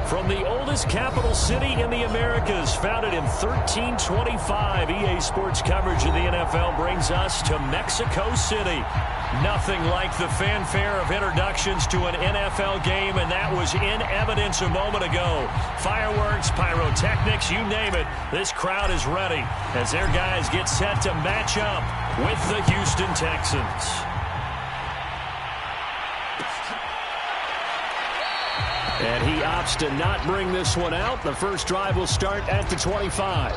From the oldest capital city in the Americas, founded in 1325, EA Sports coverage of the NFL brings us to Mexico City. Nothing like the fanfare of introductions to an NFL game, and that was in evidence a moment ago. Fireworks, pyrotechnics, you name it, this crowd is ready as their guys get set to match up with the Houston Texans. And he opts to not bring this one out. The first drive will start at the 25.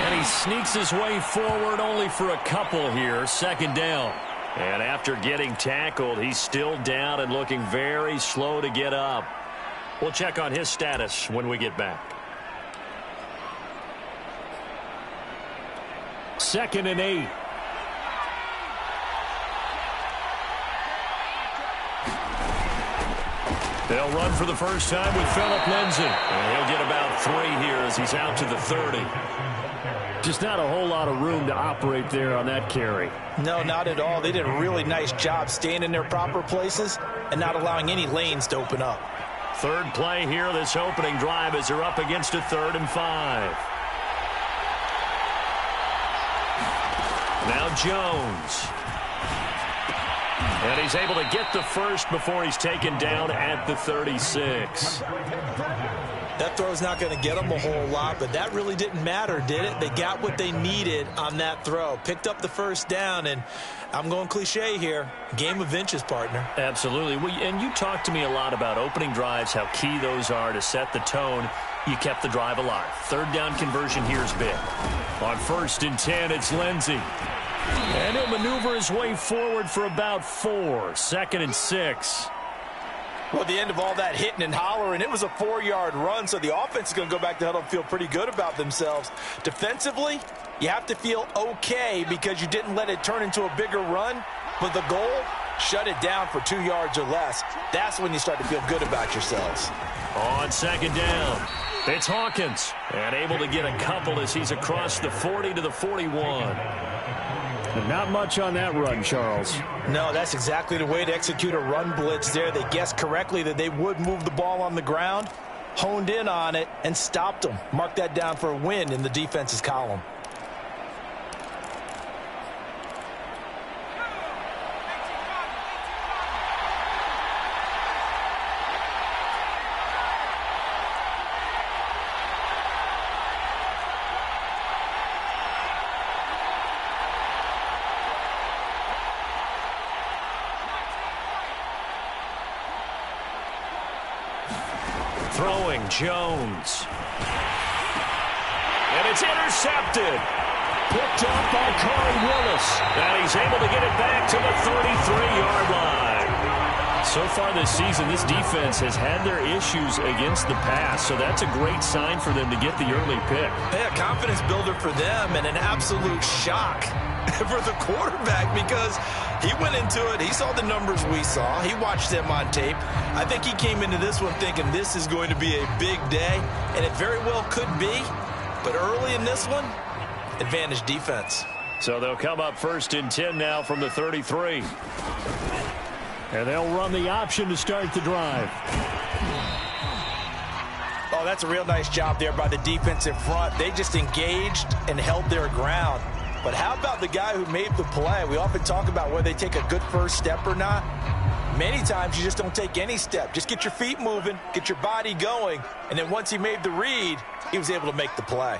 And he sneaks his way forward only for a couple here. Second down. And after getting tackled, he's still down and looking very slow to get up. We'll check on his status when we get back. 2nd and 8. They'll run for the first time with Phillip Lindsay. And he'll get about 3 here as he's out to the 30. Just not a whole lot of room to operate there on that carry. No, not at all. They did a really nice job staying in their proper places and not allowing any lanes to open up. Third play here, this opening drive, as they're up against a 3rd and 5. Now Jones. And he's able to get the first before he's taken down at the 36. That throw's not going to get them a whole lot, but that really didn't matter, did it? They got what they needed on that throw. Picked up the first down, and I'm going cliche here. Game of inches, partner. Absolutely. And you talked to me a lot about opening drives, how key those are to set the tone. You kept the drive alive. 3rd down conversion here is big. On 1st and 10, it's Lindsay. And he'll maneuver his way forward for about 4. 2nd and 6. Well, at the end of all that hitting and hollering, it was a 4-yard run, so the offense is going to go back to huddle and feel pretty good about themselves. Defensively, you have to feel okay because you didn't let it turn into a bigger run, but the goal, shut it down for 2 yards or less. That's when you start to feel good about yourselves. On 2nd down, it's Hawkins, and able to get a couple as he's across the 40 to the 41. Not much on that run, Charles. No, that's exactly the way to execute a run blitz there. They guessed correctly that they would move the ball on the ground, honed in on it, and stopped them. Mark that down for a win in the defense's column. Throwing, Jones. And it's intercepted. Picked off by Corey Willis. And he's able to get it back to the 33-yard line. So far this season, this defense has had their issues against the pass, so that's a great sign for them to get the early pick. Yeah, confidence builder for them and an absolute shock for the quarterback because he went into it. He saw the numbers we saw. He watched them on tape. I think he came into this one thinking this is going to be a big day, and it very well could be. But early in this one, advantage defense. So they'll come up 1st and 10 now from the 33. And they'll run the option to start the drive. Oh, that's a real nice job there by the defense in front. They just engaged and held their ground. But how about the guy who made the play? We often talk about whether they take a good first step or not. Many times you just don't take any step. Just get your feet moving, get your body going, and then once he made the read, he was able to make the play.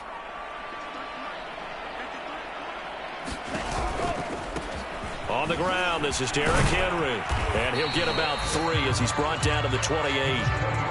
On the ground, this is Derrick Henry. And he'll get about 3 as he's brought down to the 28.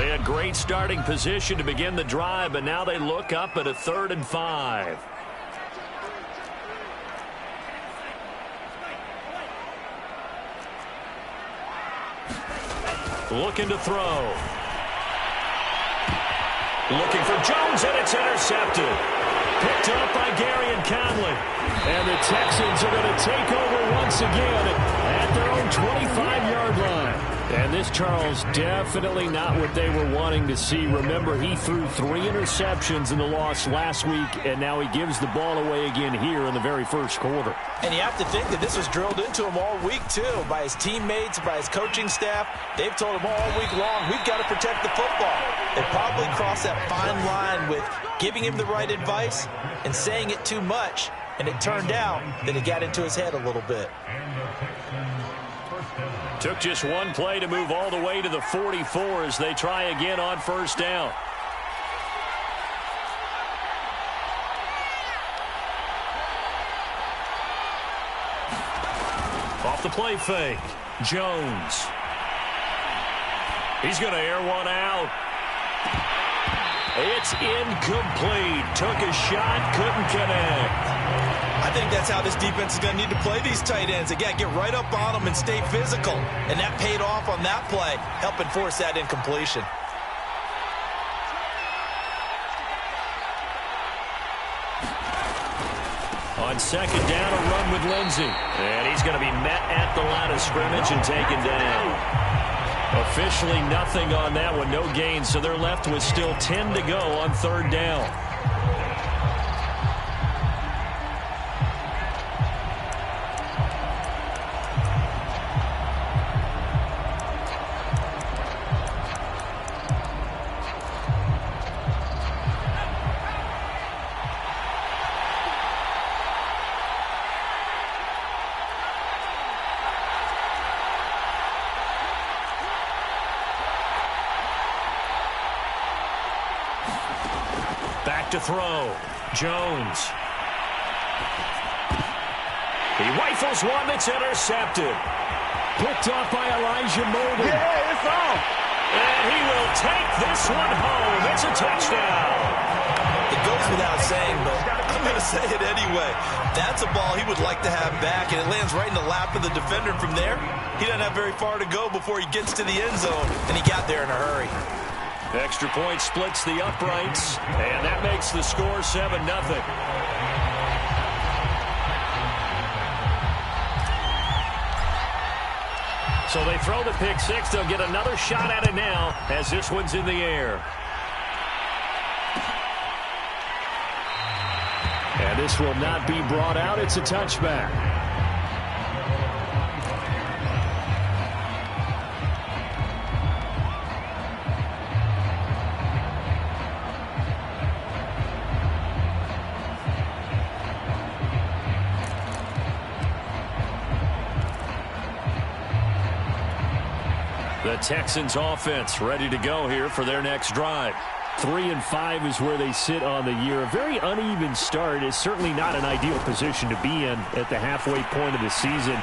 They had great starting position to begin the drive, but now they look up at a 3rd and 5. Looking to throw. Looking for Jones, and it's intercepted. Picked up by Gary and Conley. And the Texans are going to take over once again at their own 25-yard line. And this, Charles, definitely not what they were wanting to see. Remember, he threw 3 interceptions in the loss last week, and now he gives the ball away again here in the very first quarter. And you have to think that this was drilled into him all week, too, by his teammates, by his coaching staff. They've told him all week long, we've got to protect the football. They probably crossed that fine line with giving him the right advice and saying it too much. And it turned out that it got into his head a little bit. Took just one play to move all the way to the 44 as they try again on first down. Off the play fake. Jones. He's going to air one out. It's incomplete. Took a shot, couldn't connect. I think that's how this defense is going to need to play these tight ends. Again, get right up on them and stay physical. And that paid off on that play, helping force that incompletion. On second down, a run with Lindsey. And he's going to be met at the line of scrimmage and taken down. Officially nothing on that one, no gain, so they're left with still 10 to go on 3rd down. To throw. Jones. He rifles one that's intercepted. Picked off by Elijah Molden. Yeah, it's on. And he will take this one home. It's a touchdown. It goes without saying, but I'm going to say it anyway. That's a ball he would like to have back, and it lands right in the lap of the defender from there. He doesn't have very far to go before he gets to the end zone, and he got there in a hurry. Extra point splits the uprights, and that makes the score 7-0. So they throw the pick six. They'll get another shot at it now as this one's in the air. And this will not be brought out. It's a touchback. The Texans offense ready to go here for their next drive. 3-5 is where they sit on the year. A very uneven start is certainly not an ideal position to be in at the halfway point of the season.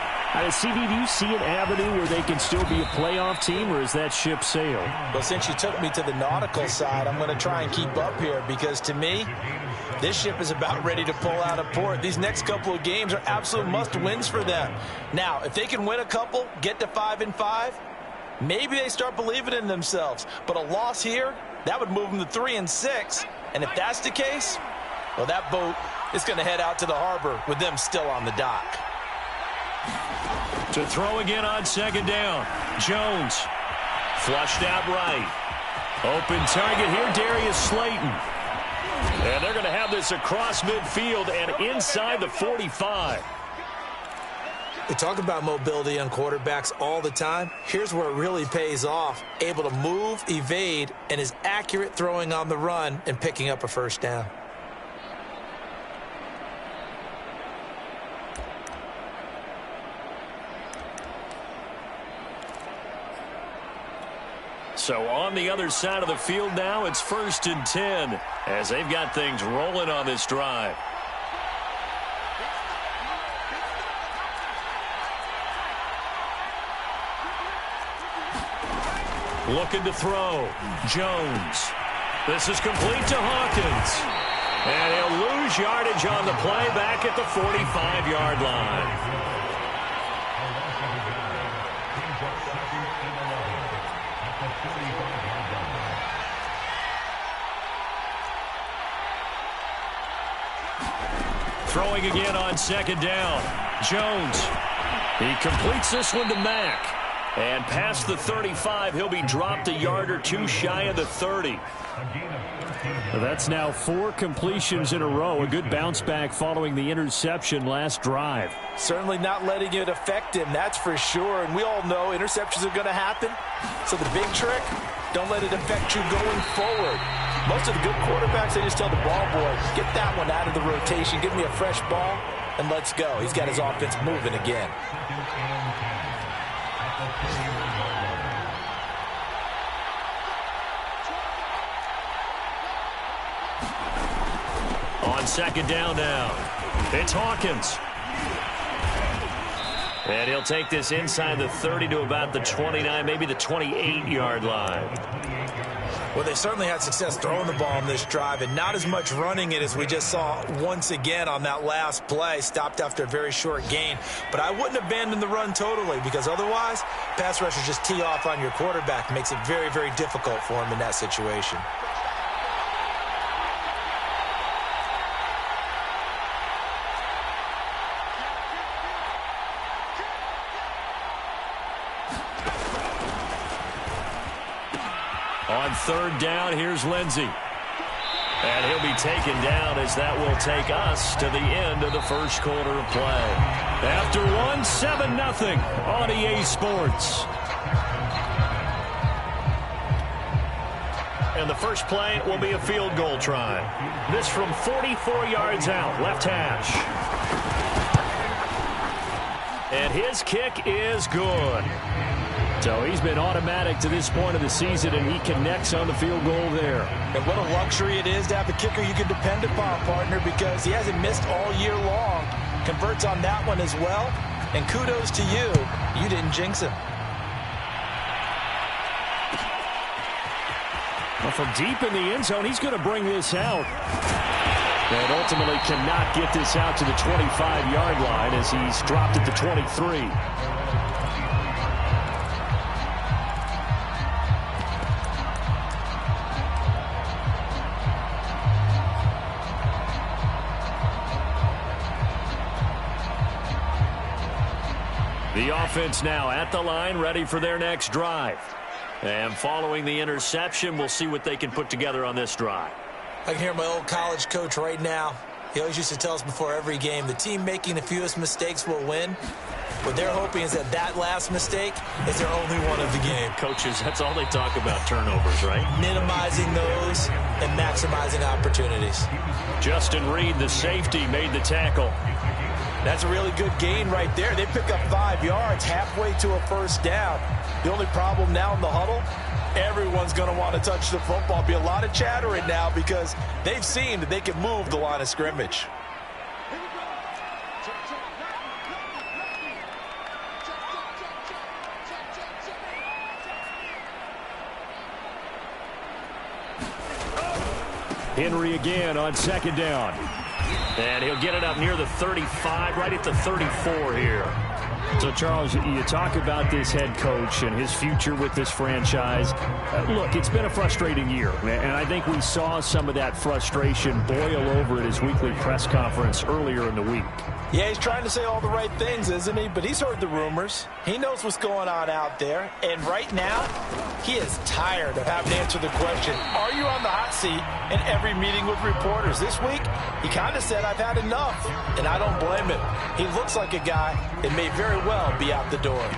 CD, do you see an avenue where they can still be a playoff team, or is that ship sailed? Well, since you took me to the nautical side, I'm going to try and keep up here because, to me, this ship is about ready to pull out of port. These next couple of games are absolute must-wins for them. Now, if they can win a couple, get to 5-5, maybe they start believing in themselves. But a loss here, that would move them to 3-6. And if that's the case, well, that boat is going to head out to the harbor with them still on the dock. To throw again on second down. Jones flushed out right. Open target here, Darius Slayton. And they're going to have this across midfield and inside the 45. We talk about mobility on quarterbacks all the time. Here's where it really pays off. Able to move, evade, and is accurate throwing on the run and picking up a first down. So on the other side of the field now, it's 1st and 10 as they've got things rolling on this drive. Looking to throw. Jones. This is complete to Hawkins. And he'll lose yardage on the play back at the 45-yard line. Throwing again on second down. Jones. He completes this one to Mack. And past the 35, he'll be dropped a yard or two shy of the 30. That's now 4 completions in a row. A good bounce back following the interception last drive. Certainly not letting it affect him, that's for sure. And we all know interceptions are going to happen. So the big trick, don't let it affect you going forward. Most of the good quarterbacks, they just tell the ball boy, get that one out of the rotation, give me a fresh ball, and let's go. He's got his offense moving again. On second down now, it's Hawkins. And he'll take this inside the 30 to about the 29, maybe the 28-yard line. Well, they certainly had success throwing the ball on this drive, and not as much running it as we just saw once again on that last play. Stopped after a very short gain. But I wouldn't abandon the run totally, because otherwise, pass rushers just tee off on your quarterback. Makes it very, very difficult for him in that situation. On third down, here's Lindsey. And he'll be taken down as that will take us to the end of the first quarter of play. After one, 7-0 on EA Sports. And the first play will be a field goal try. This from 44 yards out, left hash. And his kick is good. So he's been automatic to this point of the season, and he connects on the field goal there. And what a luxury it is to have a kicker you can depend upon, partner, because he hasn't missed all year long. Converts on that one as well. And kudos to you. You didn't jinx him. Well, from deep in the end zone, he's going to bring this out. And ultimately cannot get this out to the 25-yard line as he's dropped at the 23. The offense now at the line, ready for their next drive. And following the interception, we'll see what they can put together on this drive. I can hear my old college coach right now. He always used to tell us before every game, the team making the fewest mistakes will win. What they're hoping is that last mistake is their only one of the game. Coaches, that's all they talk about, turnovers, right? Minimizing those and maximizing opportunities. Justin Reed, the safety, made the tackle. That's a really good gain right there. They pick up 5 yards halfway to a first down. The only problem now in the huddle, everyone's going to want to touch the football. Be a lot of chattering now because they've seen that they can move the line of scrimmage. Henry again on second down. And he'll get it up near the 35, right at the 34 here. So, Charles, you talk about this head coach and his future with this franchise. Look, it's been a frustrating year, and I think we saw some of that frustration boil over at his weekly press conference earlier in the week. Yeah, he's trying to say all the right things, isn't he? But he's heard the rumors. He knows what's going on out there. And right now, he is tired of having to answer the question, are you on the hot seat in every meeting with reporters? This week, he kind of said, I've had enough. And I don't blame him. He looks like a guy that may very well be out the door.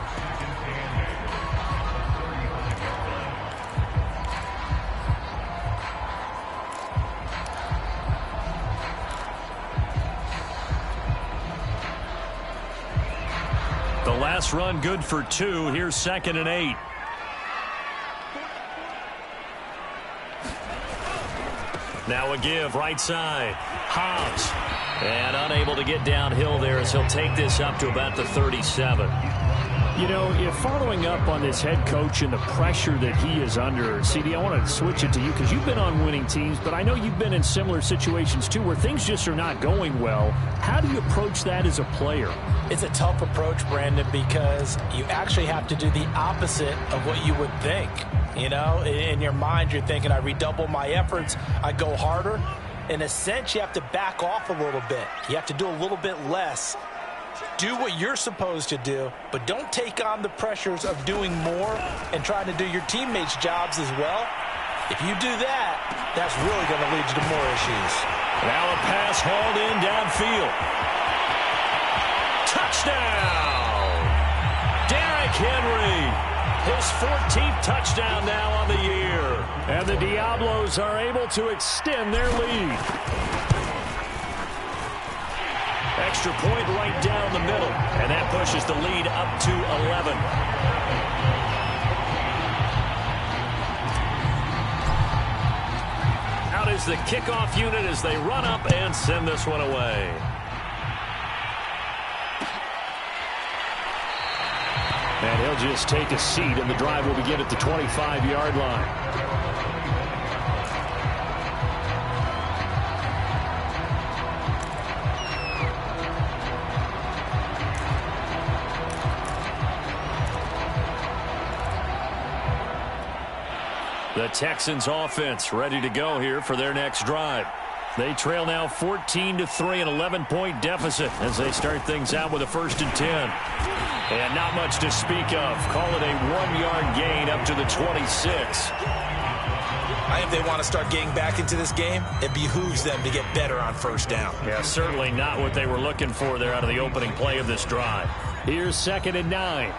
The last run good for 2. Here's 2nd and 8. Now a give right side. Hobbs. And unable to get downhill there as he'll take this up to about the 37. You know, if following up on this head coach and the pressure that he is under, CD, I want to switch it to you because you've been on winning teams, but I know you've been in similar situations too where things just are not going well. How do you approach that as a player? It's a tough approach, Brandon, because you actually have to do the opposite of what you would think. You know, in your mind, you're thinking, I redouble my efforts, I go harder. In a sense, you have to back off a little bit. You have to do a little bit less. Do what you're supposed to do, but don't take on the pressures of doing more and trying to do your teammates' jobs as well. If you do that, that's really going to lead you to more issues. Now a pass hauled in downfield. Touchdown! Derrick Henry. His 14th touchdown now on the year. And the Diablos are able to extend their lead. Extra point right down the middle. And that pushes the lead up to 11. Out is the kickoff unit as they run up and send this one away. And he'll just take a seat, and the drive will begin at the 25-yard line. The Texans offense ready to go here for their next drive. They trail now 14-3, an 11-point deficit as they start things out with a 1st and 10. And not much to speak of. Call it a 1-yard gain up to the 26. I think if they want to start getting back into this game, it behooves them to get better on 1st down. Yeah, certainly not what they were looking for there out of the opening play of this drive. Here's 2nd and 9.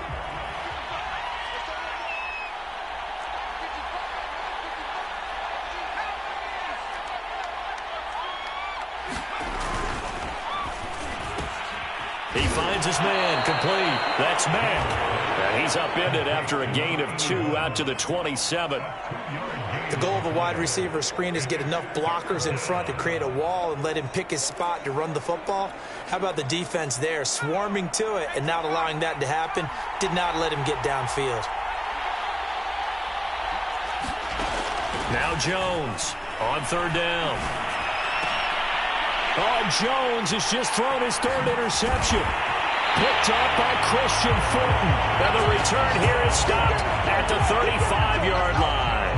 He finds his man, complete. That's Mack. And he's upended after a gain of 2 out to the 27. The goal of a wide receiver screen is get enough blockers in front to create a wall and let him pick his spot to run the football. How about the defense there, swarming to it and not allowing that to happen? Did not let him get downfield. Now Jones on 3rd down. Oh, Jones has just thrown his 3rd interception. Picked up by Christian Fulton. And the return here is stopped at the 35-yard line.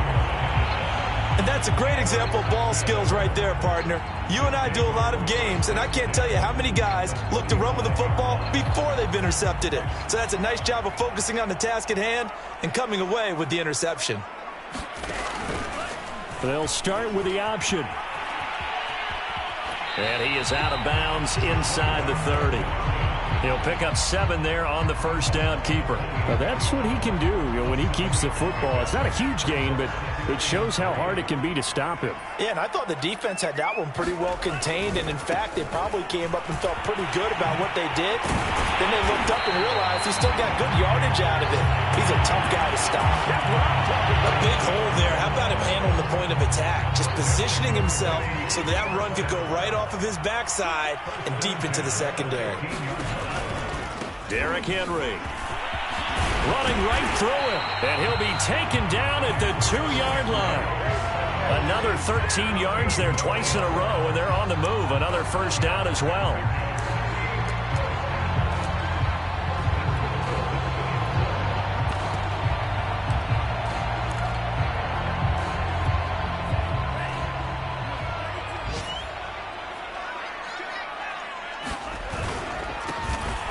And that's a great example of ball skills right there, partner. You and I do a lot of games, and I can't tell you how many guys look to run with the football before they've intercepted it. So that's a nice job of focusing on the task at hand and coming away with the interception. They'll start with the option. And he is out of bounds inside the 30. He'll pick up 7 there on the 1st down keeper. Well, that's what he can do, when he keeps the football. It's not a huge gain, but it shows how hard it can be to stop him. Yeah, and I thought the defense had that one pretty well contained, and in fact, they probably came up and felt pretty good about what they did. Then they looked up and realized he still got good yardage out of it. He's a tough guy to stop. A big hole there. How about him handling the point of attack? Just positioning himself so that run could go right off of his backside and deep into the secondary. Derrick Henry running right through him, and he'll be taken down at the 2-yard line. Another 13 yards there twice in a row, and they're on the move. Another 1st down as well.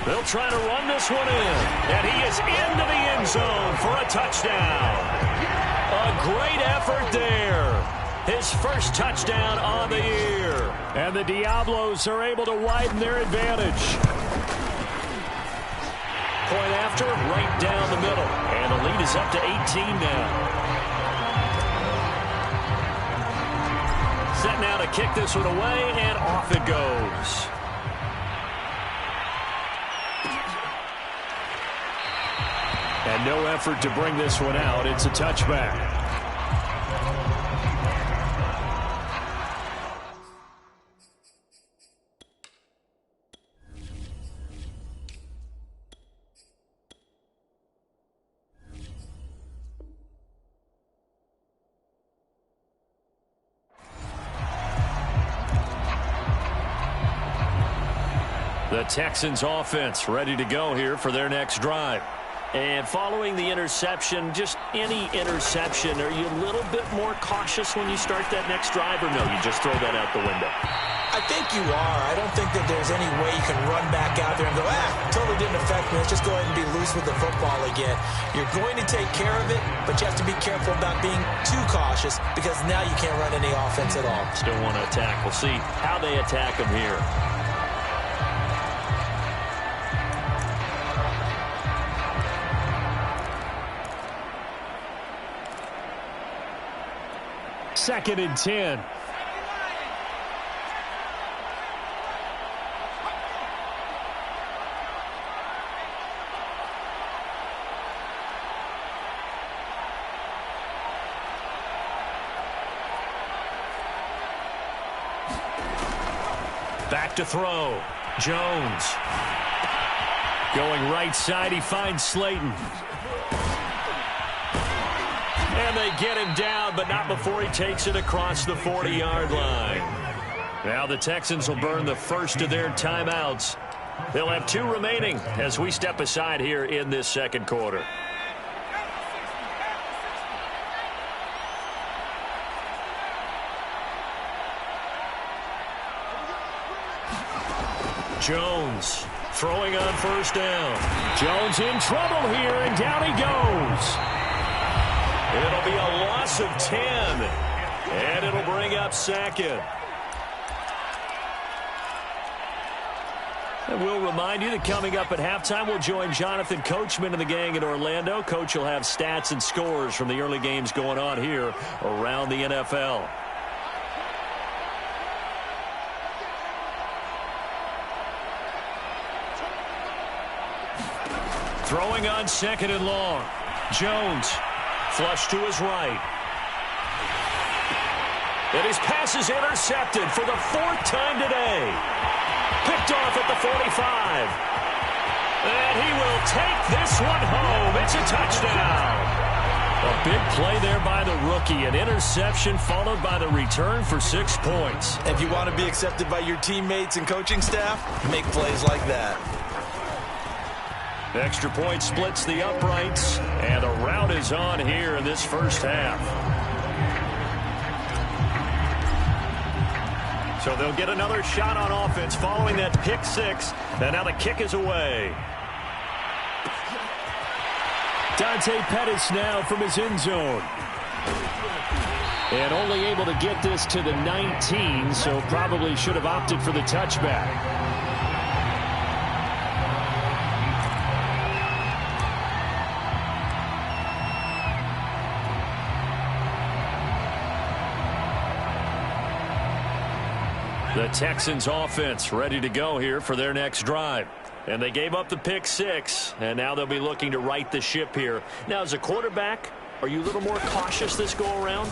They'll try to run this one in, and he is into the end zone for a touchdown. A great effort there. His 1st touchdown on the year. And the Diablos are able to widen their advantage. Point after, right down the middle. And the lead is up to 18 now. Set now to kick this one away, and off it goes. And no effort to bring this one out. It's a touchback. The Texans offense ready to go here for their next drive. And following the interception, just any interception, are you a little bit more cautious when you start that next drive, or no, you just throw that out the window? I think you are. I don't think that there's any way you can run back out there and go, totally didn't affect me. Let's just go ahead and be loose with the football again. You're going to take care of it, but you have to be careful about being too cautious because now you can't run any offense at all. Still want to attack. We'll see how they attack them here. Second and 10. Back to throw. Jones. Going right side, he finds Slayton. And they get him down, but not before he takes it across the 40-yard line. Now the Texans will burn the first of their timeouts. They'll have 2 remaining as we step aside here in this second quarter. Jones throwing on first down. Jones in trouble here, and down he goes. It'll be a loss of 10, and it'll bring up second. And we'll remind you that coming up at halftime, we'll join Jonathan Coachman and the gang in Orlando. Coach will have stats and scores from the early games going on here around the NFL. Throwing on second and long. Jones. Flush to his right. And his pass is intercepted for the 4th time today. Picked off at the 45. And he will take this one home. It's a touchdown. A big play there by the rookie. An interception followed by the return for 6 points. If you want to be accepted by your teammates and coaching staff, make plays like that. Extra point splits the uprights, and a rout is on here in this first half. So they'll get another shot on offense following that pick 6, and now the kick is away. Dante Pettis now from his end zone. And only able to get this to the 19, so probably should have opted for the touchback. The Texans offense ready to go here for their next drive. And they gave up the pick 6, and now they'll be looking to right the ship here. Now, as a quarterback, are you a little more cautious this go-around?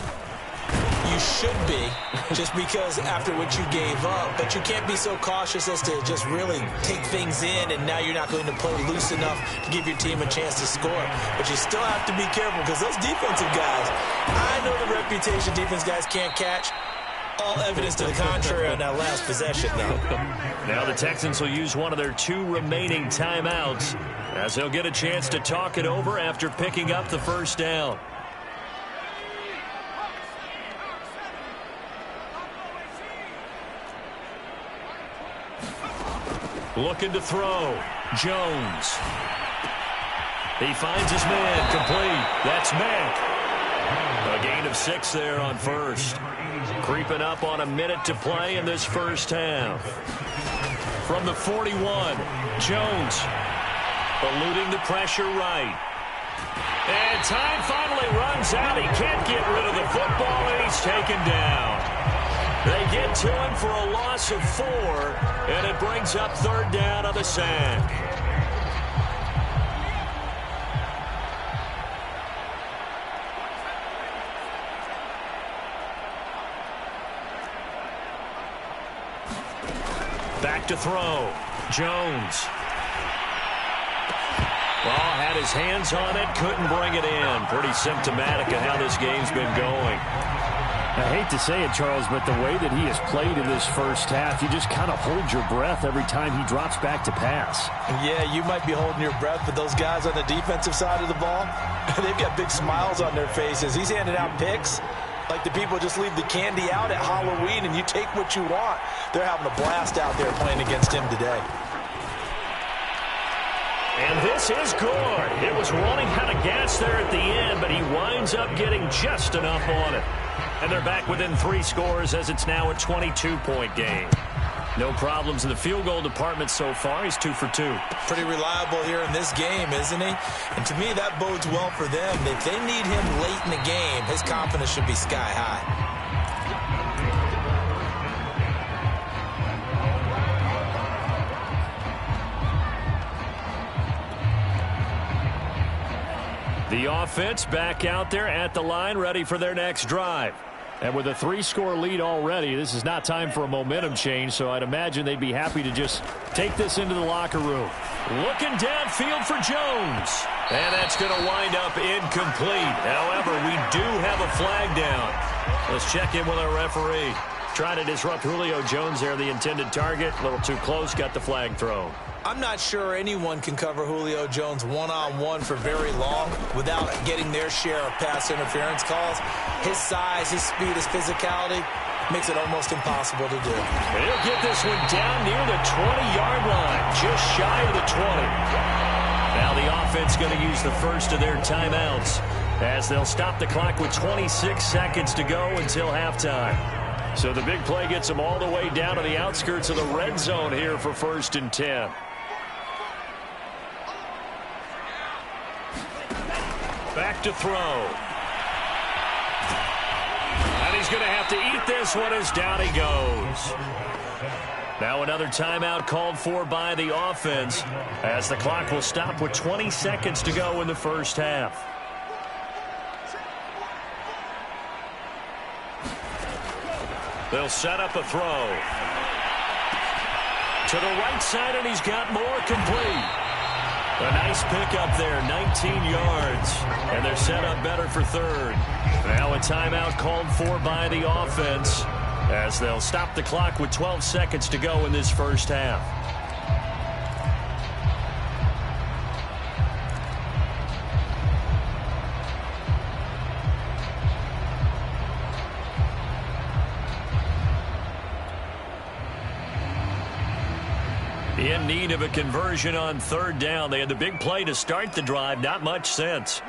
You should be, just because after what you gave up. But you can't be so cautious as to just really take things in, and now you're not going to play loose enough to give your team a chance to score. But you still have to be careful because those defensive guys, I know the reputation defense guys can't catch. All evidence to the contrary on that last possession, though. Now the Texans will use one of their 2 remaining timeouts as they'll get a chance to talk it over after picking up the first down. Looking to throw. Jones. He finds his man. Complete. That's Mack. A gain of 6 there on first. Creeping up on a minute to play in this first half. From the 41, Jones eluding the pressure right. And time finally runs out. He can't get rid of the football, and he's taken down. They get to him for a loss of 4, and it brings up 3rd down on the sack. Back to throw. Jones. Well, had his hands on it, couldn't bring it in. Pretty symptomatic of how this game's been going. I hate to say it, Charles, but the way that he has played in this first half, you just kind of hold your breath every time he drops back to pass. Yeah, you might be holding your breath, but those guys on the defensive side of the ball, they've got big smiles on their faces. He's handing out picks like the people just leave the candy out at Halloween and you take what you want. They're having a blast out there playing against him today. And this is good. It was running out of gas there at the end, but he winds up getting just enough on it. And they're back within 3 scores as it's now a 22-point game. No problems in the field goal department so far. He's 2 for 2. Pretty reliable here in this game, isn't he? And to me, that bodes well for them. If they need him late in the game, his confidence should be sky high. The offense back out there at the line, ready for their next drive. And with a 3-score lead already, this is not time for a momentum change, so I'd imagine they'd be happy to just take this into the locker room. Looking downfield for Jones. And that's going to wind up incomplete. However, we do have a flag down. Let's check in with our referee. Trying to disrupt Julio Jones there, the intended target. A little too close, got the flag thrown. I'm not sure anyone can cover Julio Jones one-on-one for very long without getting their share of pass interference calls. His size, his speed, his physicality makes it almost impossible to do. And he'll get this one down near the 20-yard line, just shy of the 20. Now the offense going to use the first of their timeouts as they'll stop the clock with 26 seconds to go until halftime. So the big play gets them all the way down to the outskirts of the red zone here for 1st and 10. Back to throw. And he's going to have to eat this one as down he goes. Now another timeout called for by the offense as the clock will stop with 20 seconds to go in the first half. They'll set up a throw. To the right side, and he's got more complete. A nice pickup there, 19 yards. And they're set up better for 3rd. Now a timeout called for by the offense as they'll stop the clock with 12 seconds to go in this first half. In need of a conversion on 3rd down. They had the big play to start the drive. Not much sense.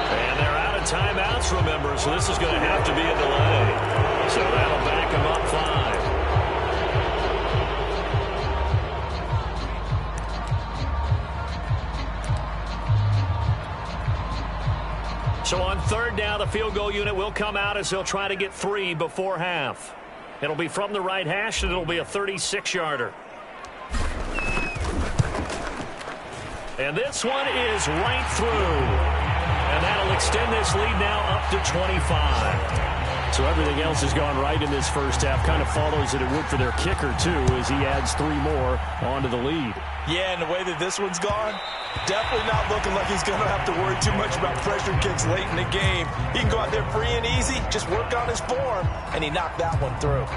And they're out of timeouts, remember, so this is going to have to be a delay. So that'll back them up 5. So on 3rd down, the field goal unit will come out as they'll try to get 3 before half. It'll be from the right hash, and it'll be a 36-yarder. And this one is right through. And that'll extend this lead now up to 25. So everything else has gone right in this first half. Kind of follows that it would for their kicker, too, as he adds 3 more onto the lead. Yeah, and the way that this one's gone, definitely not looking like he's going to have to worry too much about pressure kicks late in the game. He can go out there free and easy, just work on his form, and he knocked that one through.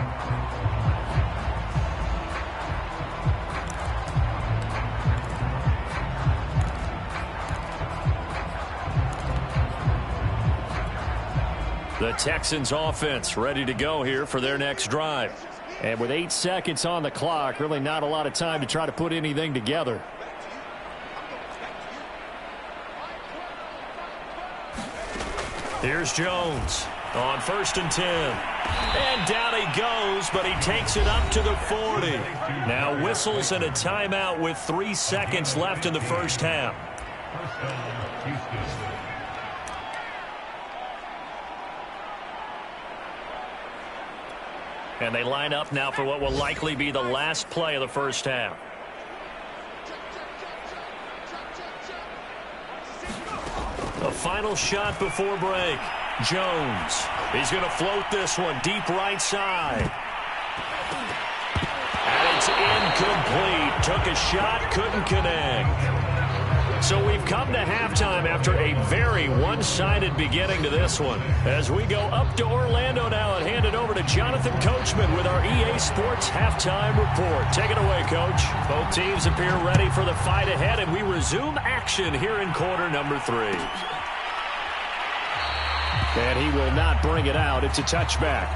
The Texans offense ready to go here for their next drive. And with 8 seconds on the clock, really not a lot of time to try to put anything together. Here's Jones on 1st and 10. And down he goes, but he takes it up to the 40. Now whistles and a timeout with 3 seconds left in the first half. And they line up now for what will likely be the last play of the first half. A final shot before break. Jones. He's going to float this one deep right side. And it's incomplete. Took a shot, couldn't connect. So we've come to halftime after a very one-sided beginning to this one. As we go up to Orlando now and hand it over to Jonathan Coachman with our EA Sports Halftime Report. Take it away, Coach. Both teams appear ready for the fight ahead, and we resume action here in quarter number 3. And he will not bring it out. It's a touchback.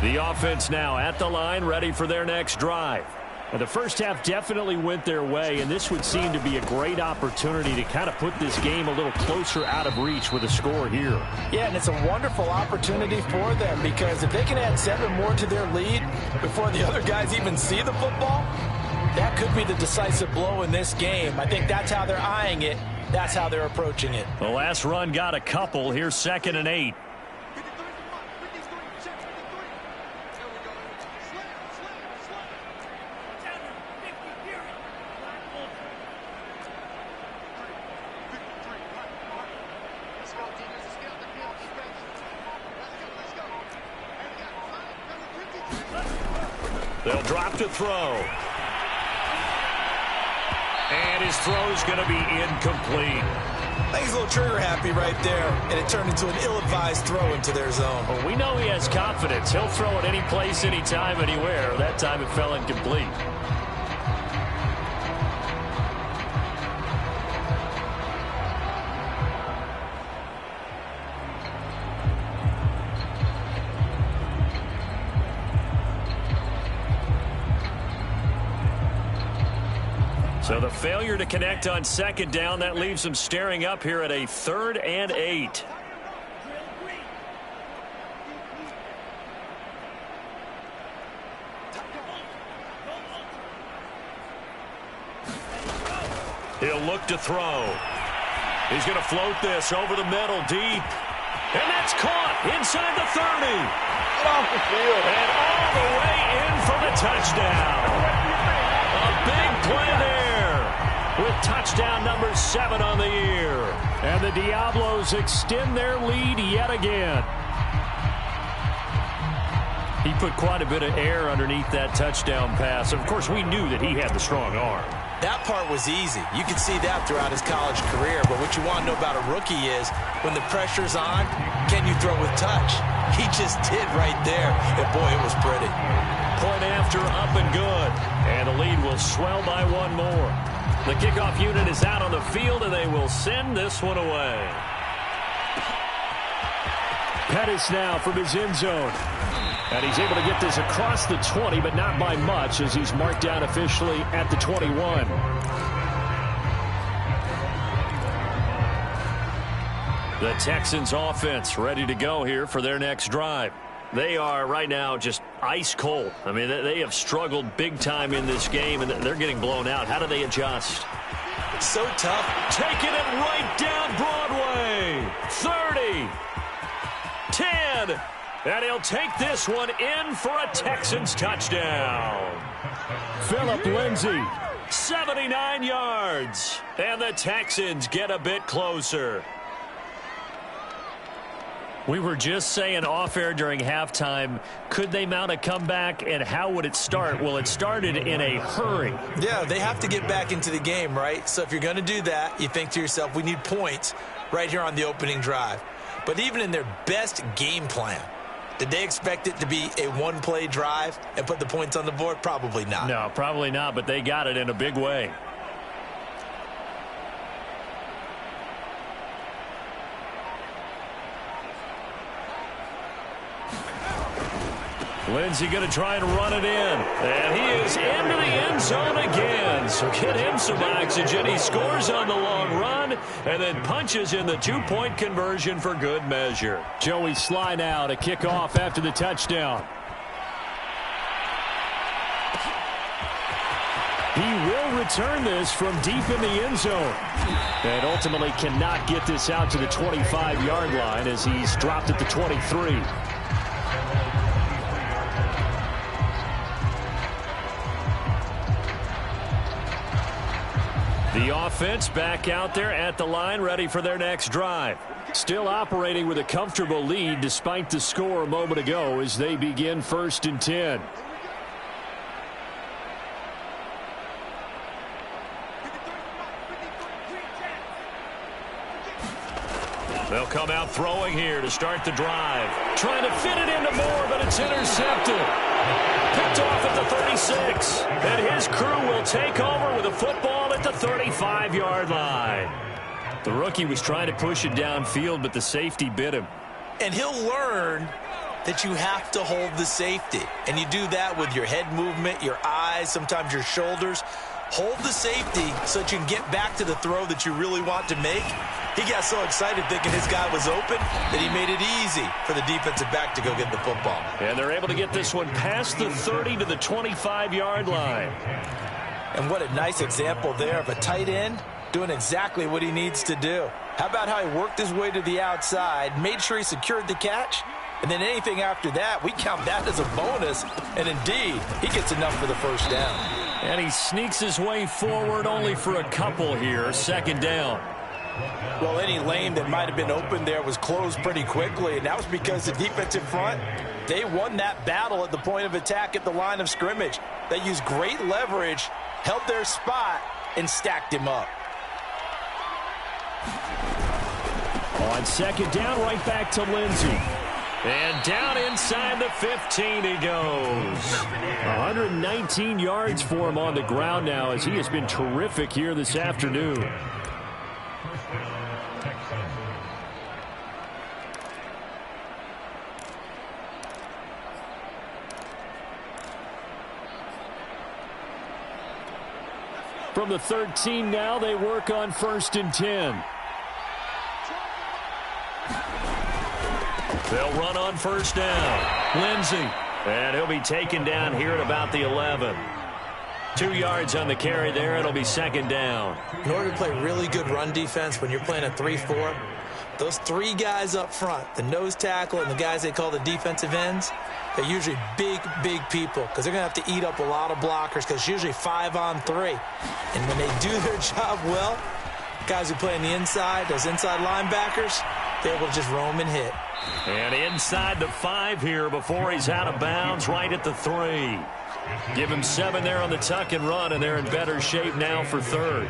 The offense now at the line, ready for their next drive. And the first half definitely went their way, and this would seem to be a great opportunity to kind of put this game a little closer out of reach with a score here. Yeah, and it's a wonderful opportunity for them, because if they can add 7 more to their lead before the other guys even see the football, that could be the decisive blow in this game. I think that's how they're eyeing it. That's how they're approaching it. The last run got a couple. Here's 2nd and 8. They'll drop to throw. And his throw's going to be incomplete. I think he's a little trigger happy right there, and it turned into an ill-advised throw into their zone. Well, we know he has confidence. He'll throw it any place, anytime, anywhere. That time it fell incomplete. So the failure to connect on 2nd down, that leaves them staring up here at a 3rd and 8. He'll look to throw. He's going to float this over the middle deep. And that's caught inside the 30. Get off the field. And all the way in for the touchdown. A big play there, with touchdown number 7 on the year. And the Diablos extend their lead yet again. He put quite a bit of air underneath that touchdown pass. Of course, we knew that he had the strong arm. That part was easy. You could see that throughout his college career. But what you want to know about a rookie is, when the pressure's on, can you throw with touch? He just did right there. And, boy, it was pretty. Point after, up and good. And the lead will swell by 1 more. The kickoff unit is out on the field, and they will send this one away. Pettis now from his end zone. And he's able to get this across the 20, but not by much, as he's marked down officially at the 21. The Texans offense ready to go here for their next drive. They are right now just ice cold. I mean, they have struggled big time in this game, and they're getting blown out. How do they adjust? It's so tough. Taking it right down Broadway. 30. 10. And he'll take this one in for a Texans touchdown. Phillip Lindsay. 79 yards. And the Texans get a bit closer. We were just saying off-air during halftime, could they mount a comeback, and how would it start? Well, it started in a hurry. Yeah, they have to get back into the game, right? So if you're going to do that, you think to yourself, we need points right here on the opening drive. But even in their best game plan, did they expect it to be a one-play drive and put the points on the board? Probably not. No, probably not, but they got it in a big way. Lindsay going to try and run it in. And he is into the end zone again. So get him some oxygen. He scores on the long run and then punches in the 2-point conversion for good measure. Joey Sly now to kick off after the touchdown. He will return this from deep in the end zone. And ultimately cannot get this out to the 25-yard line as he's dropped at the 23. The offense back out there at the line, ready for their next drive. Still operating with a comfortable lead despite the score a moment ago as they begin 1st and 10. They'll come out throwing here to start the drive. Trying to fit it into Moore, but it's intercepted. Picked off at the 36. And his crew will take over with a football at the 35-yard line. The rookie was trying to push it downfield, but the safety bit him. And he'll learn that you have to hold the safety. And you do that with your head movement, your eyes, sometimes your shoulders. Hold the safety so that you can get back to the throw that you really want to make. He got so excited thinking his guy was open that he made it easy for the defensive back to go get the football. And they're able to get this one past the 30 to the 25-yard line. And what a nice example there of a tight end doing exactly what he needs to do. How about how he worked his way to the outside, made sure he secured the catch, and then anything after that, we count that as a bonus. And indeed, he gets enough for the first down. And he sneaks his way forward only for a couple here. 2nd down. Well, any lane that might have been open there was closed pretty quickly, and that was because the defensive front, they won that battle at the point of attack at the line of scrimmage. They used great leverage, held their spot, and stacked him up. On 2nd down, right back to Lindsey. And down inside the 15 he goes. 119 yards for him on the ground now as he has been terrific here this afternoon. From the 13 now, they work on 1st and 10. They'll run on 1st down. Lindsey. And he'll be taken down here at about the 11. 2 yards on the carry there. It'll be 2nd down. In order to play really good run defense when you're playing a 3-4, those 3 guys up front, the nose tackle and the guys they call the defensive ends, they're usually big people because they're going to have to eat up a lot of blockers because it's usually 5-on-3. And when they do their job well, guys who play on the inside, those inside linebackers, they're able to just roam and hit. And inside the 5 here before he's out of bounds, right at the 3. Give him 7 there on the tuck and run, and they're in better shape now for 3rd.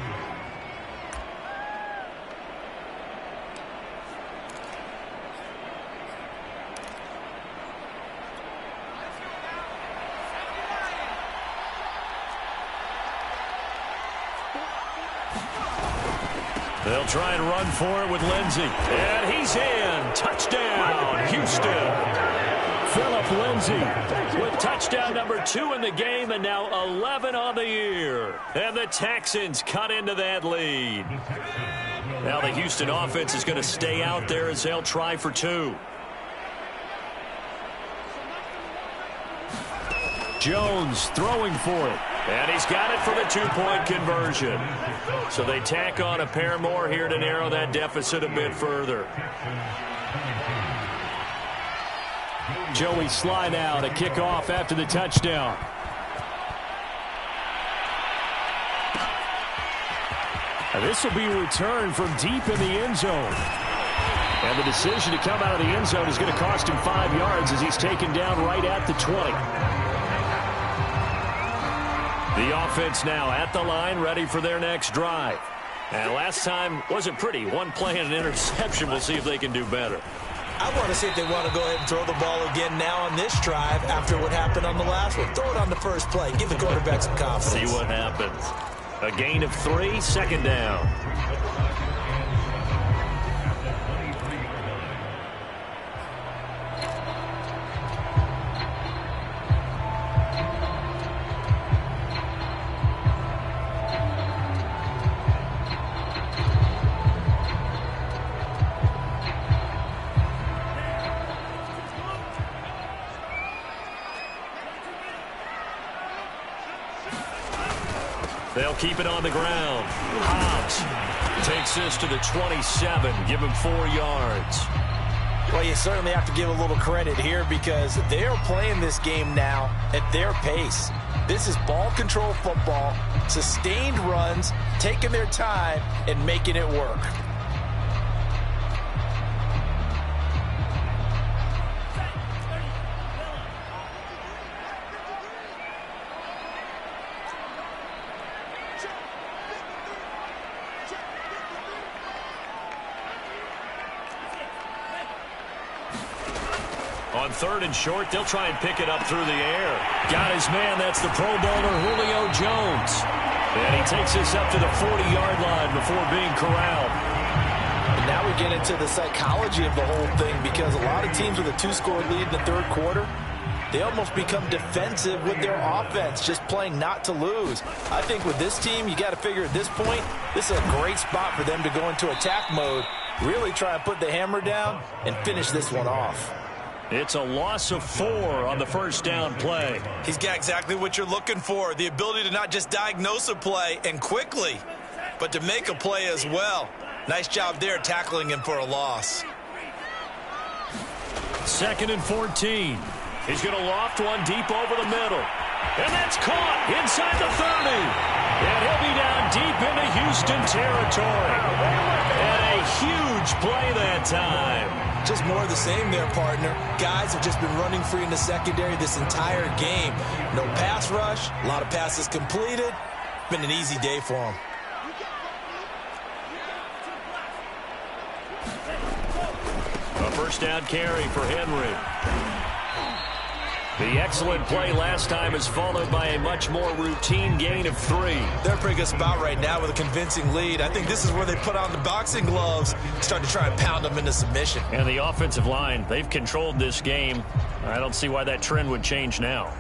They'll try and run for it with Lindsey. And he's in. Touchdown, Houston. Phillip Lindsey with touchdown number 2 in the game and now 11 on the year. And the Texans cut into that lead. Now the Houston offense is going to stay out there as they'll try for 2. Jones throwing for it. And he's got it for the 2-point conversion. So they tack on a pair more here to narrow that deficit a bit further. Joey slide out, a kickoff after the touchdown. And this will be returned from deep in the end zone. And the decision to come out of the end zone is going to cost him 5 yards as he's taken down right at the 20. The offense now at the line, ready for their next drive. And last time wasn't pretty. 1 play and an interception. We'll see if they can do better. I want to see if they want to go ahead and throw the ball again now on this drive after what happened on the last one. Throw it on the first play. Give the quarterback some confidence. See what happens. A gain of 3, 2nd down. They'll keep it on the ground. Hobbs takes this to the 27. Give him 4 yards. Well, you certainly have to give a little credit here because they are playing this game now at their pace. This is ball control football, sustained runs, taking their time, and making it work. On 3rd and short, they'll try and pick it up through the air. Got his man. That's the Pro Bowler, Julio Jones. And he takes this up to the 40-yard line before being corralled. And now we get into the psychology of the whole thing because a lot of teams with a 2-score lead in the 3rd quarter, they almost become defensive with their offense, just playing not to lose. I think with this team, you got to figure at this point, this is a great spot for them to go into attack mode, really try and put the hammer down and finish this one off. It's a loss of 4 on the 1st down play. He's got exactly what you're looking for, the ability to not just diagnose a play and quickly, but to make a play as well. Nice job there tackling him for a loss. 2nd and 14. He's going to loft one deep over the middle. And that's caught inside the 30. And he'll be down deep into Houston territory. And a huge play that time. Just more of the same there, partner. Guys have just been running free in the secondary this entire game. No pass rush, a lot of passes completed. Been an easy day for them. A 1st down carry for Henry. The excellent play last time is followed by a much more routine gain of 3. They're in a pretty good spot right now with a convincing lead. I think this is where they put on the boxing gloves, start to try and pound them into submission. And the offensive line, they've controlled this game. I don't see why that trend would change now.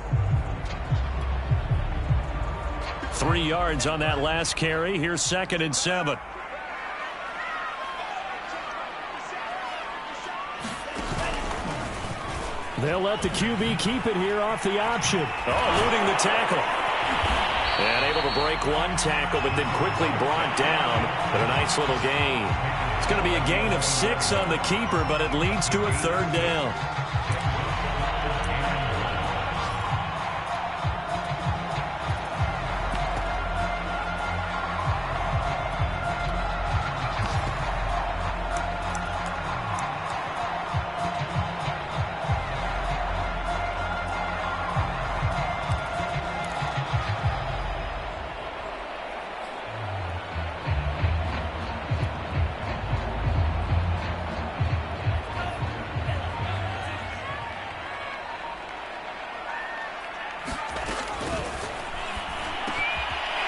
3 yards on that last carry. Here's 2nd and 7. They'll let the QB keep it here off the option. Oh, eluding the tackle. And able to break one tackle, but then quickly brought down. But a nice little gain. It's going to be a gain of 6 on the keeper, but it leads to a 3rd down.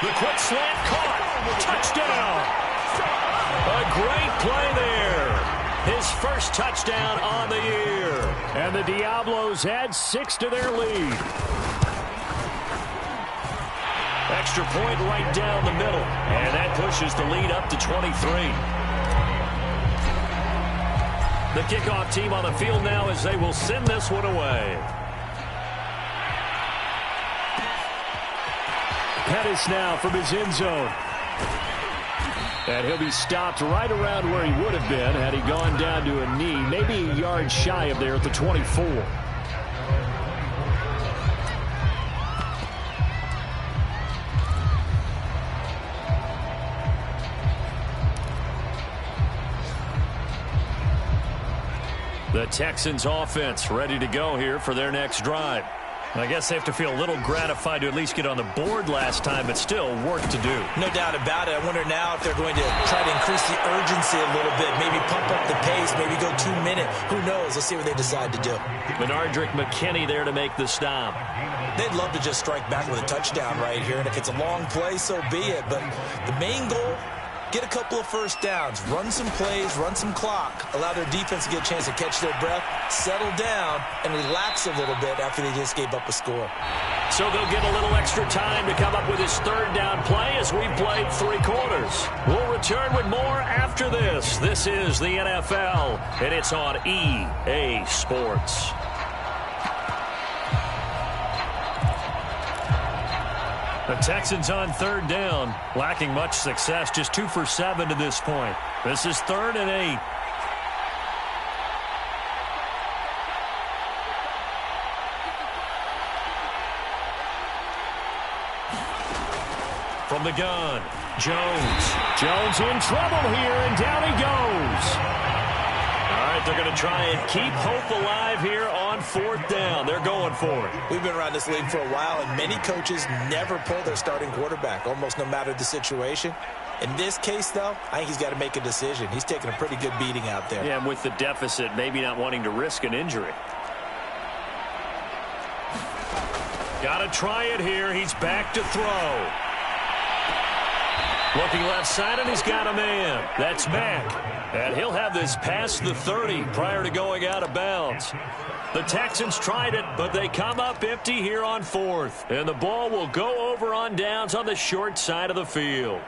The quick slant caught. Touchdown. A great play there. His first touchdown on the year. And the Diablos add 6 to their lead. Extra point right down the middle. And that pushes the lead up to 23. The kickoff team on the field now as they will send this one away. Pettis now from his end zone. And he'll be stopped right around where he would have been had he gone down to a knee, maybe a yard shy of there at the 24. The Texans offense ready to go here for their next drive. I guess they have to feel a little gratified to at least get on the board last time, but still work to do. No doubt about it. I wonder now if they're going to try to increase the urgency a little bit, maybe pump up the pace, maybe go 2 minute. Who knows? Let's see what they decide to do. Menardrick McKinney there to make the stop. They'd love to just strike back with a touchdown right here, and if it's a long play, so be it. But the main goal, get a couple of first downs, run some plays, run some clock, allow their defense to get a chance to catch their breath, settle down, and relax a little bit after they just gave up a score. So they'll get a little extra time to come up with his 3rd down play as we've played 3 quarters. We'll return with more after this. This is the NFL, and it's on EA Sports. The Texans on third down, lacking much success, just 2 for 7 to this point. This is 3rd and 8. From the gun, Jones. Jones in trouble here, and down he goes. All right, they're going to try and keep hope alive here on 4th down. They're going for it. We've been around this league for a while, and many coaches never pull their starting quarterback, almost no matter the situation. In this case, though, I think he's got to make a decision. He's taking a pretty good beating out there. Yeah, and with the deficit, maybe not wanting to risk an injury. Got to try it here. He's back to throw. Looking left side, and he's got a man. That's Mack. And he'll have this past the 30 prior to going out of bounds. The Texans tried it, but they come up empty here on 4th. And the ball will go over on downs on the short side of the field.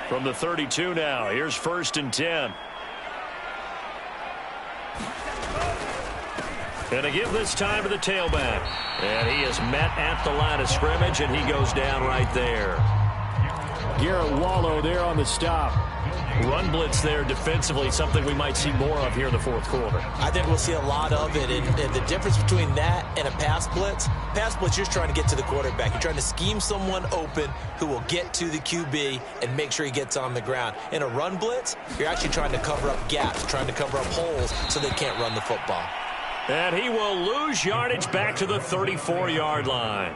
From the 32 now, here's 1st and 10. And to give this time to the tailback. And he is met at the line of scrimmage, and he goes down right there. Garrett Wallow there on the stop. Run blitz there defensively, something we might see more of here in the 4th quarter. I think we'll see a lot of it. And the difference between that and a pass blitz, you're trying to get to the quarterback. You're trying to scheme someone open who will get to the QB and make sure he gets on the ground. In a run blitz, you're actually trying to cover up gaps, trying to cover up holes so they can't run the football. And he will lose yardage back to the 34-yard line.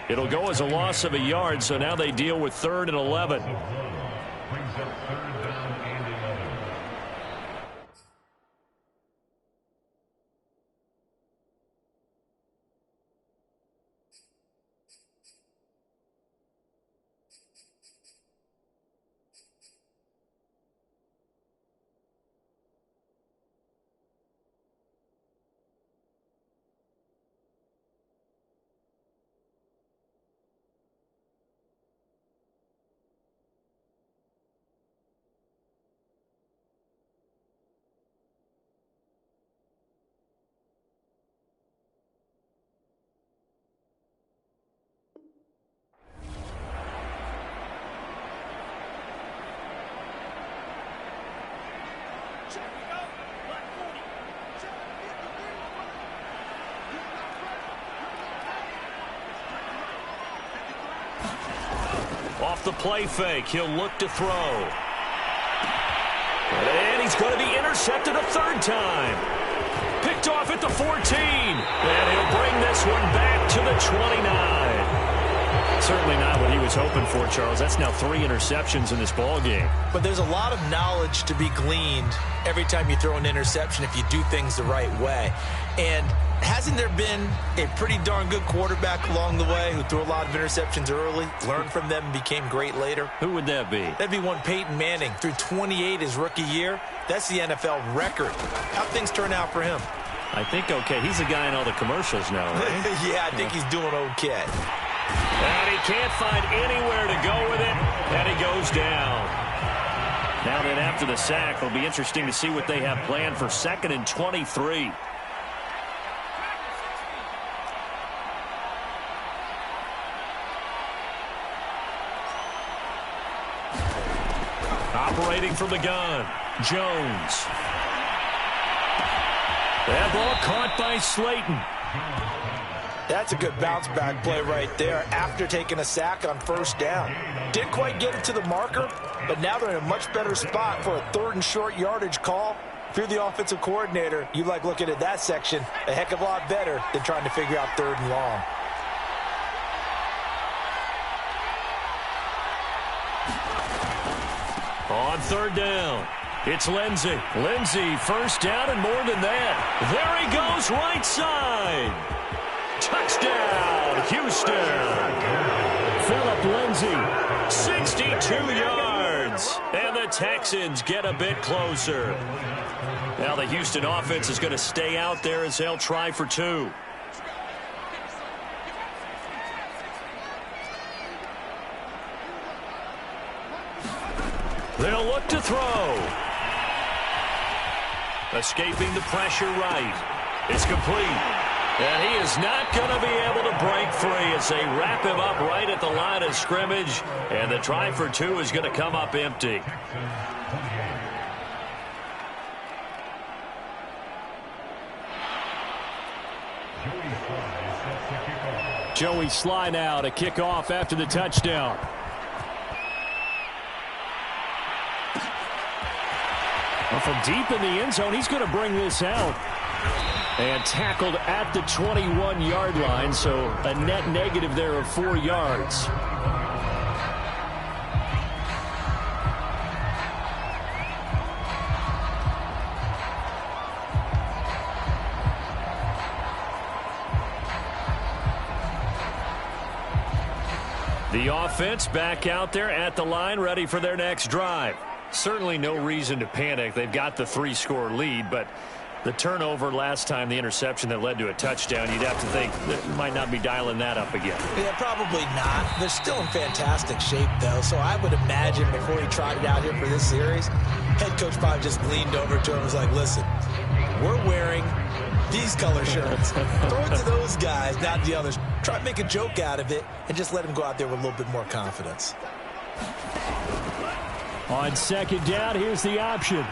It'll go as a loss of a yard, so now they deal with 3rd and 11. Off the play fake, he'll look to throw. And he's going to be intercepted a 3rd time. Picked off at the 14. And he'll bring this one back to the 29. Certainly not what he was hoping for, Charles. That's now 3 interceptions in this ball game. But there's a lot of knowledge to be gleaned every time you throw an interception if you do things the right way. And hasn't there been a pretty darn good quarterback along the way who threw a lot of interceptions early, learned from them, and became great later? Who would that be? That'd be one Peyton Manning. Threw 28 his rookie year. That's the NFL record. How'd things turn out for him? I think okay. He's the guy in all the commercials now, right? Yeah, I think he's doing okay. And he can't find anywhere to go with it, and he goes down. Now then, after the sack, it'll be interesting to see what they have planned for 2nd and 23. Operating from the gun, Jones. That ball caught by Slayton. That's a good bounce back play right there after taking a sack on 1st down. Didn't quite get it to the marker, but now they're in a much better spot for a 3rd and short yardage call. If you're the offensive coordinator, you like looking at that section a heck of a lot better than trying to figure out 3rd and long. On 3rd down, it's Lindsey. Lindsey, 1st down and more than that. There he goes, right side. Touchdown, Houston. Phillip Lindsey, 62 yards. And the Texans get a bit closer. Now the Houston offense is going to stay out there as they'll try for 2. They'll look to throw. Escaping the pressure right. It's complete. And he is not going to be able to break free as they wrap him up right at the line of scrimmage. And the try for two is going to come up empty. Joey Sly now to kick off after the touchdown. Well, from deep in the end zone, he's going to bring this out. And tackled at the 21-yard line, so a net negative there of 4 yards. The offense back out there at the line, ready for their next drive. Certainly no reason to panic. They've got the 3-score lead, but the turnover last time, the interception that led to a touchdown, you'd have to think that might not be dialing that up again. Yeah, probably not. They're still in fantastic shape, though, so I would imagine before he trotted out here for this series, head coach probably just leaned over to him and was like, listen, we're wearing these color shirts. Throw it to those guys, not the others. Try to make a joke out of it and just let him go out there with a little bit more confidence. On second down, here's the option.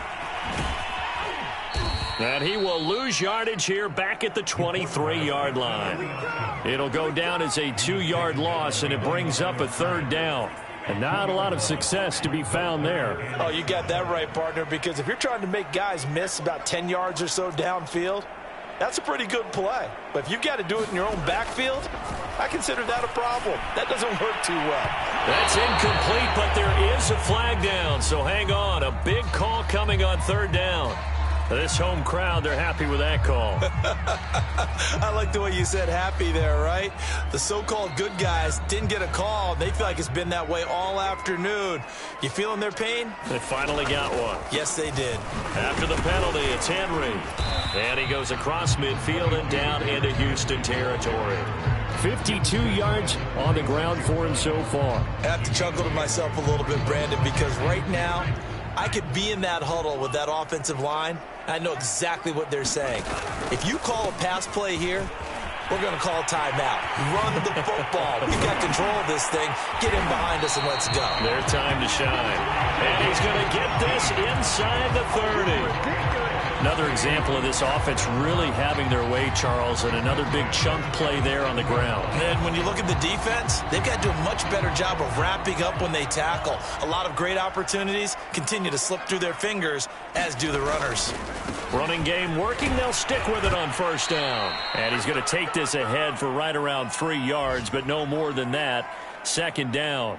And he will lose yardage here back at the 23-yard line. It'll go down as a 2-yard loss, and it brings up a 3rd down. And not a lot of success to be found there. Oh, you got that right, partner, because if you're trying to make guys miss about 10 yards or so downfield, that's a pretty good play. But if you got to do it in your own backfield, I consider that a problem. That doesn't work too well. That's incomplete, but there is a flag down, so hang on. A big call coming on 3rd down. This home crowd, they're happy with that call. I like the way you said happy there, right? The so-called good guys didn't get a call. They feel like it's been that way all afternoon. You feeling their pain? They finally got one. Yes, they did. After the penalty, it's Henry. And he goes across midfield and down into Houston territory. 52 yards on the ground for him so far. I have to chuckle to myself a little bit, Brandon, because right now, I could be in that huddle with that offensive line. I know exactly what they're saying. If you call a pass play here, we're going to call a timeout. Run the football. We've got control of this thing. Get in behind us and let's go. Their time to shine. And he's going to get this inside the 30. Another example of this offense really having their way, Charles, and another big chunk play there on the ground. And then when you look at the defense, they've got to do a much better job of wrapping up when they tackle. A lot of great opportunities continue to slip through their fingers, as do the runners. Running game working. They'll stick with it on 1st down. And he's going to take this ahead for right around 3 yards, but no more than that. 2nd down.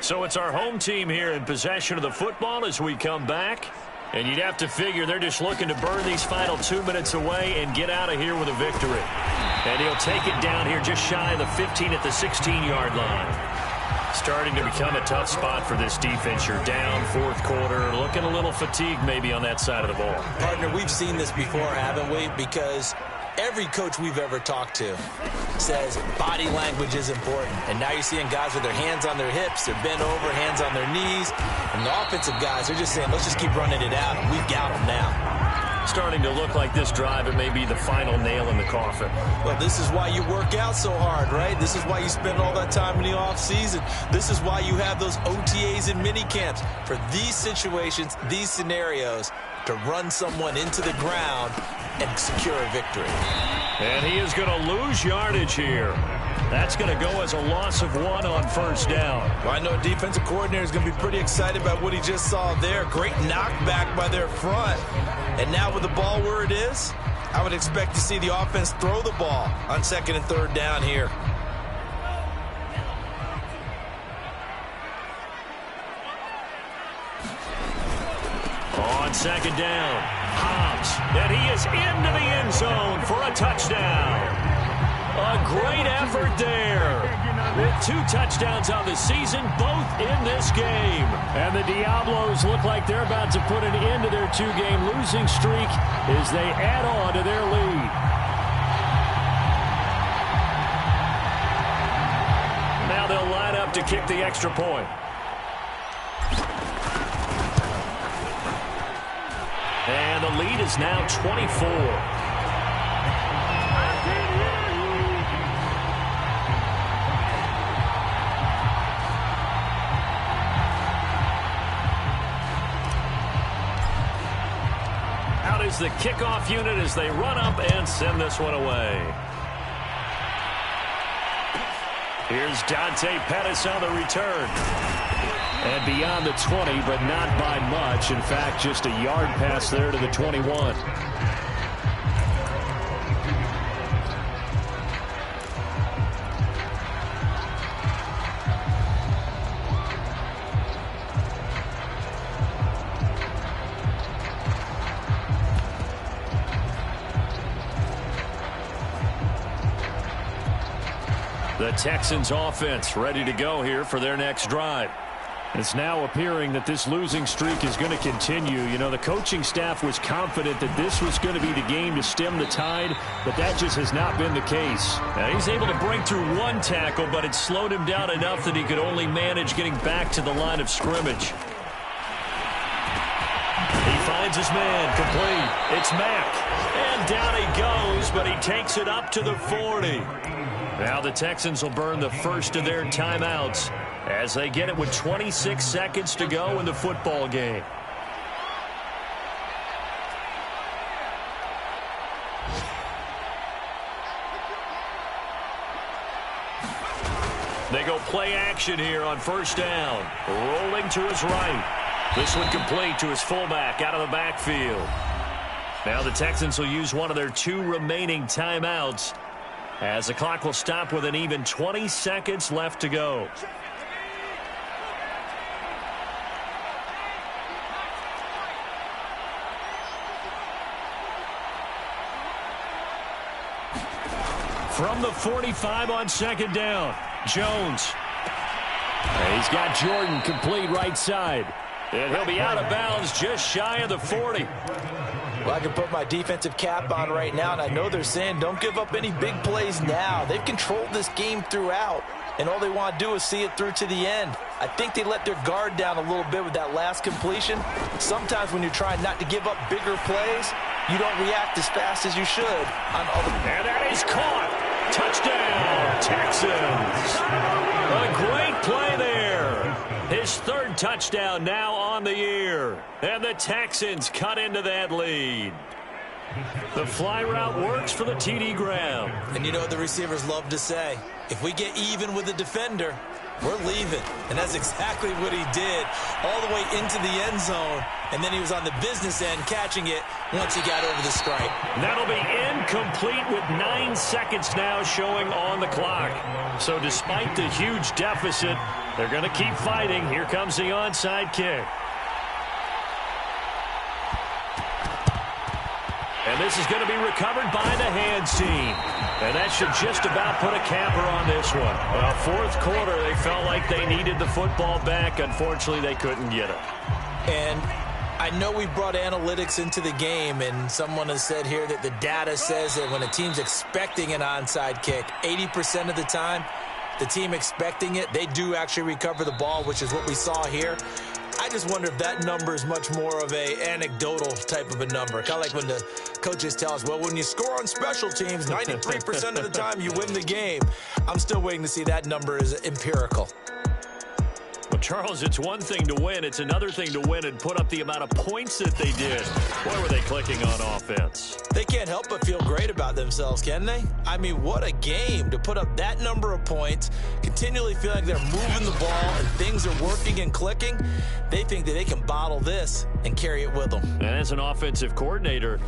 So it's our home team here in possession of the football as we come back. And you'd have to figure they're just looking to burn these final 2 minutes away and get out of here with a victory. And he'll take it down here just shy of the 15 at the 16-yard line. Starting to become a tough spot for this defense. You're down 4th quarter, looking a little fatigued maybe on that side of the ball. Partner, we've seen this before, haven't we? Because every coach we've ever talked to says body language is important. And now you're seeing guys with their hands on their hips, they're bent over, hands on their knees. And the offensive guys, they're just saying, let's just keep running it out, and we've got them now. Starting to look like this drive, it may be the final nail in the coffin. Well, this is why you work out so hard, right? This is why you spend all that time in the offseason. This is why you have those OTAs and mini camps. For these situations, these scenarios, to run someone into the ground and secure a victory. And he is going to lose yardage here. That's going to go as a loss of 1 on 1st down. Well, I know a defensive coordinator is going to be pretty excited about what he just saw there. Great knockback by their front. And now with the ball where it is, I would expect to see the offense throw the ball on 2nd and 3rd down here. On 2nd down, Hobbs, and he is into the end zone for a touchdown. A great effort there. with 2 touchdowns on the season, both in this game. And the Diablos look like they're about to put an end to their 2-game losing streak as they add on to their lead. Now they'll line up to kick the extra point. And the lead is now 24. Is the kickoff unit as they run up and send this one away. Here's Dante Pettis on the return. And beyond the 20, but not by much. In fact, just a yard pass there to the 21. The Texans offense ready to go here for their next drive. It's now appearing that this losing streak is going to continue. You know, the coaching staff was confident that this was going to be the game to stem the tide, but that just has not been the case. Now, he's able to break through 1 tackle, but it slowed him down enough that he could only manage getting back to the line of scrimmage. He finds his man, complete. It's Mack. And down he goes, but he takes it up to the 40. Now the Texans will burn the first of their timeouts as they get it with 26 seconds to go in the football game. They go play action here on first down. Rolling to his right. This one complete to his fullback out of the backfield. Now the Texans will use one of their 2 remaining timeouts as the clock will stop with an even 20 seconds left to go. From the 45 on second down, Jones. He's got Jordan complete right side. And he'll be out of bounds just shy of the 40. Well, I can put my defensive cap on right now, and I know they're saying don't give up any big plays now. They've controlled this game throughout, and all they want to do is see it through to the end. I think they let their guard down a little bit with that last completion. Sometimes when you're trying not to give up bigger plays, you don't react as fast as you should on other. And that is caught. Touchdown, Texans. A great play there. His 3rd touchdown now on the year. And the Texans cut into that lead. The fly route works for the TD Graham. And you know what the receivers love to say? If we get even with the defender, we're leaving. And that's exactly what he did all the way into the end zone. And then he was on the business end catching it once he got over the stripe. That'll be incomplete with 9 seconds now showing on the clock. So despite the huge deficit, they're going to keep fighting. Here comes the onside kick. And this is going to be recovered by the hands team. And that should just about put a capper on this one. Well, 4th quarter, they felt like they needed the football back. Unfortunately, they couldn't get it. And I know we brought analytics into the game, and someone has said here that the data says that when a team's expecting an onside kick, 80% of the time, the team expecting it, they do actually recover the ball, which is what we saw here. I just wonder if that number is much more of a anecdotal type of a number. Kind of like when the coaches tell us, well, when you score on special teams, 93% of the time you win the game. I'm still waiting to see that number is empirical. Well, Charles, it's one thing to win. It's another thing to win and put up the amount of points that they did. Why were they clicking on offense? They can't help but feel great about themselves, can they? I mean, what a game to put up that number of points, continually feel like they're moving the ball and things are working and clicking. They think that they can bottle this and carry it with them. And as an offensive coordinator,